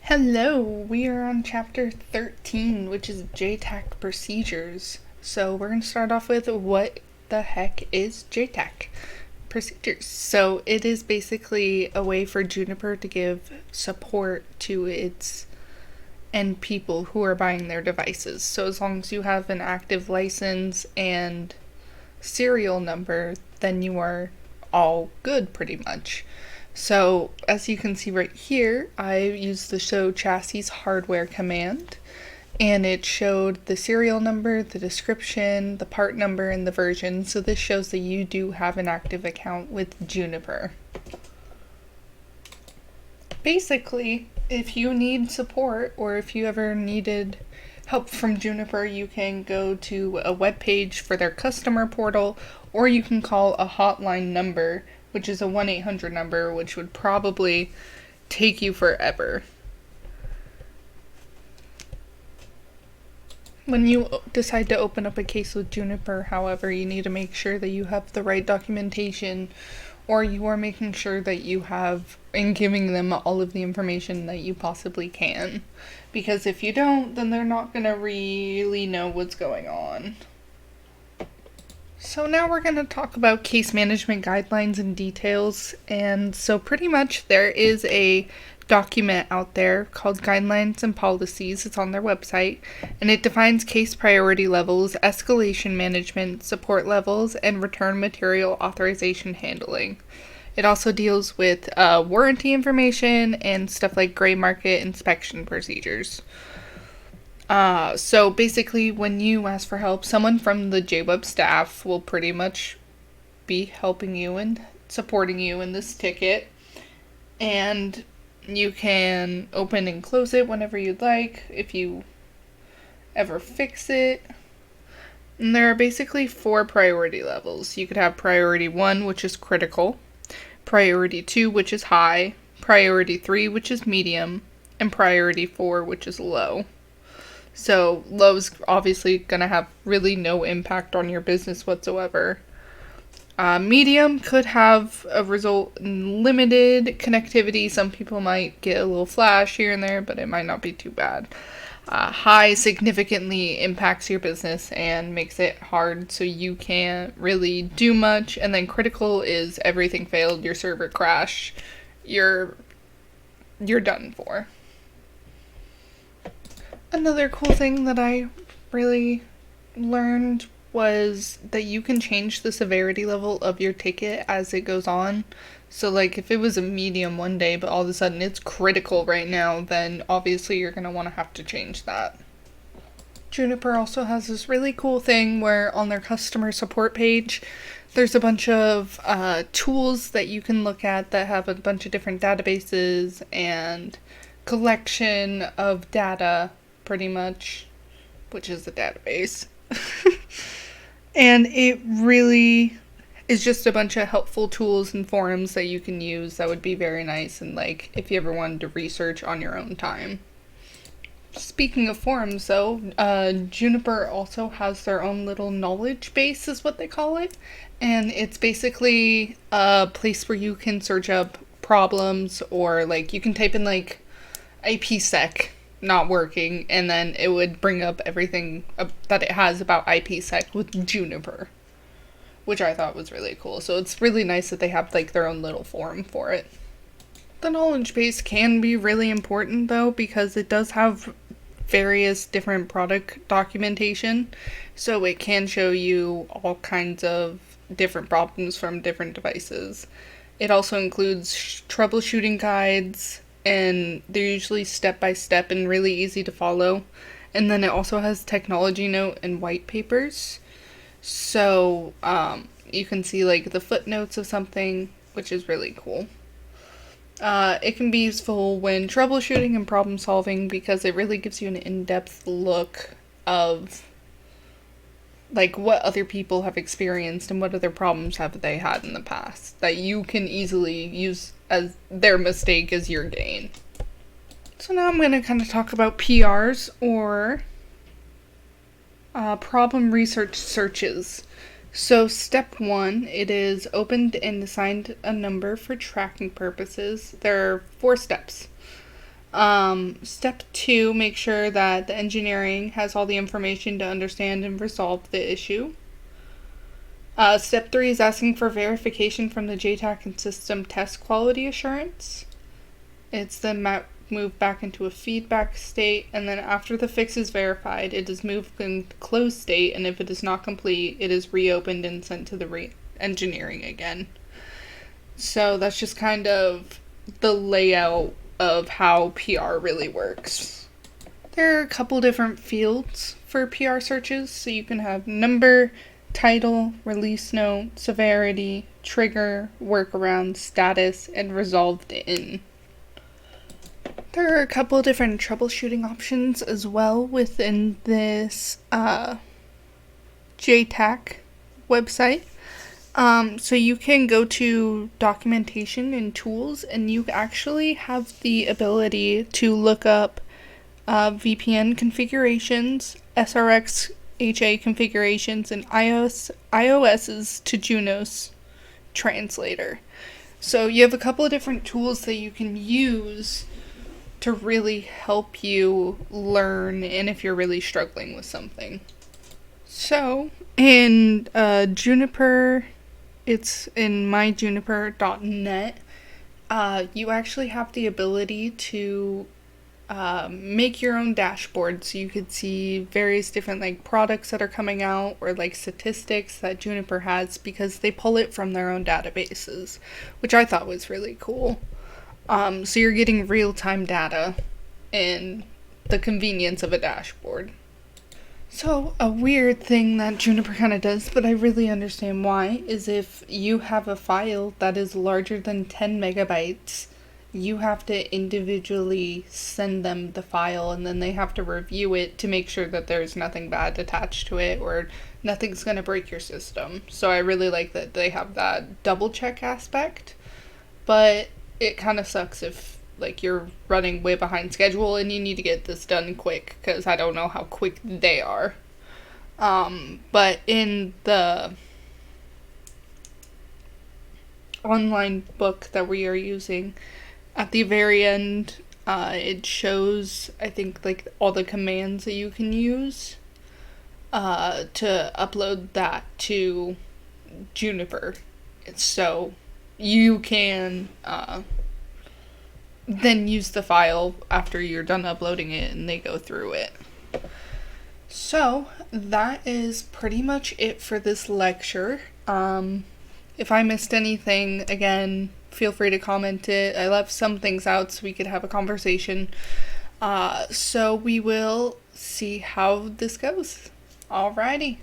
Hello, we are on chapter 13, which is JTAC procedures. So we're going to start off with what the heck is JTAC procedures. So it is basically a way for Juniper to give support to its end people who are buying their devices. So as long as you have an active license and serial number, then you are all good pretty much. So as you can see right here, I used the show chassis hardware command, and it showed the serial number, the description, the part number, and the version. So this shows that you do have an active account with Juniper. Basically, if you need support or if you ever needed help from Juniper, you can go to a web page for their customer portal, or you can call a hotline number, which is a 1-800 number, which would probably take you forever. When you decide to open up a case with Juniper, however, you need to make sure that you have the right documentation, or you are making sure that you have and giving them all of the information that you possibly can. Because if you don't, then they're not going to really know what's going on. So now we're going to talk about case management guidelines and details. And so pretty much there is a document out there called Guidelines and Policies. It's on their website, and it defines case priority levels, escalation management, support levels, and return material authorization handling. It also deals with warranty information and stuff like gray market inspection procedures. So basically, when you ask for help, someone from the JWeb staff will pretty much be helping you and supporting you in this ticket. And you can open and close it whenever you'd like, if you ever fix it. And there are basically 4 priority levels. You could have priority 1, which is critical, priority 2, which is high, priority 3, which is medium, and priority 4, which is low. So low's obviously going to have really no impact on your business whatsoever. Medium could have a result in limited connectivity. Some people might get a little flash here and there, but it might not be too bad. High significantly impacts your business and makes it hard, so you can't really do much. And then critical is everything failed, your server crashed, you're done for. Another cool thing that I really learned was that you can change the severity level of your ticket as it goes on. So like if it was a medium one day, but all of a sudden it's critical right now, then obviously you're going to want to have to change that. Juniper also has this really cool thing where on their customer support page, there's a bunch of tools that you can look at that have a bunch of different databases and collection of data, pretty much, which is the database. And it really is just a bunch of helpful tools and forums that you can use that would be very nice, and like if you ever wanted to research on your own time. Speaking of forums though, Juniper also has their own little knowledge base is what they call it, and it's basically a place where you can search up problems, or like you can type in like IPsec not working, and then it would bring up everything that it has about IPsec with Juniper, which I thought was really cool. So it's really nice that they have like their own little forum for it. The knowledge base can be really important though, because it does have various different product documentation, so it can show you all kinds of different problems from different devices. It also includes troubleshooting guides, and they're usually step-by-step and really easy to follow. And then it also has technology note and white papers. So you can see like the footnotes of something, which is really cool. It can be useful when troubleshooting and problem solving, because it really gives you an in-depth look of like what other people have experienced and what other problems have they had in the past that you can easily use as their mistake as your gain. So now I'm going to kind of talk about PRs, or problem research searches. So step 1, it is opened and assigned a number for tracking purposes. There are 4 steps. Step 2, make sure that the engineering has all the information to understand and resolve the issue. Step 3 is asking for verification from the JTAC and system test quality assurance. It's then moved back into a feedback state, and then after the fix is verified, it is moved in closed state, and if it is not complete, it is reopened and sent to the engineering again. So that's just kind of the layout of how PR really works. There are a couple different fields for PR searches, so you can have number, title, release note, severity, trigger, workaround, status, and resolved in. There are a couple different troubleshooting options as well within this JTAC website. So you can go to documentation and tools, and you actually have the ability to look up VPN configurations, SRX HA configurations, and iOS's to Junos translator. So you have a couple of different tools that you can use to really help you learn, and if you're really struggling with something. So in Juniper, it's in myjuniper.net, you actually have the ability to make your own dashboard, so you could see various different like products that are coming out, or like statistics that Juniper has, because they pull it from their own databases, which I thought was really cool. So you're getting real-time data and the convenience of a dashboard. So a weird thing that Juniper kind of does, but I really understand why, is if you have a file that is larger than 10 megabytes, you have to individually send them the file, and then they have to review it to make sure that there's nothing bad attached to it or nothing's going to break your system. So I really like that they have that double check aspect, but it kind of sucks if like you're running way behind schedule and you need to get this done quick, because I don't know how quick they are. But in the online book that we are using, at the very end, it shows, I think, like all the commands that you can use to upload that to Juniper. So you can then use the file after you're done uploading it and they go through it. So that is pretty much it for this lecture. If I missed anything, again, feel free to comment it. I left some things out so we could have a conversation. So we will see how this goes. Alrighty.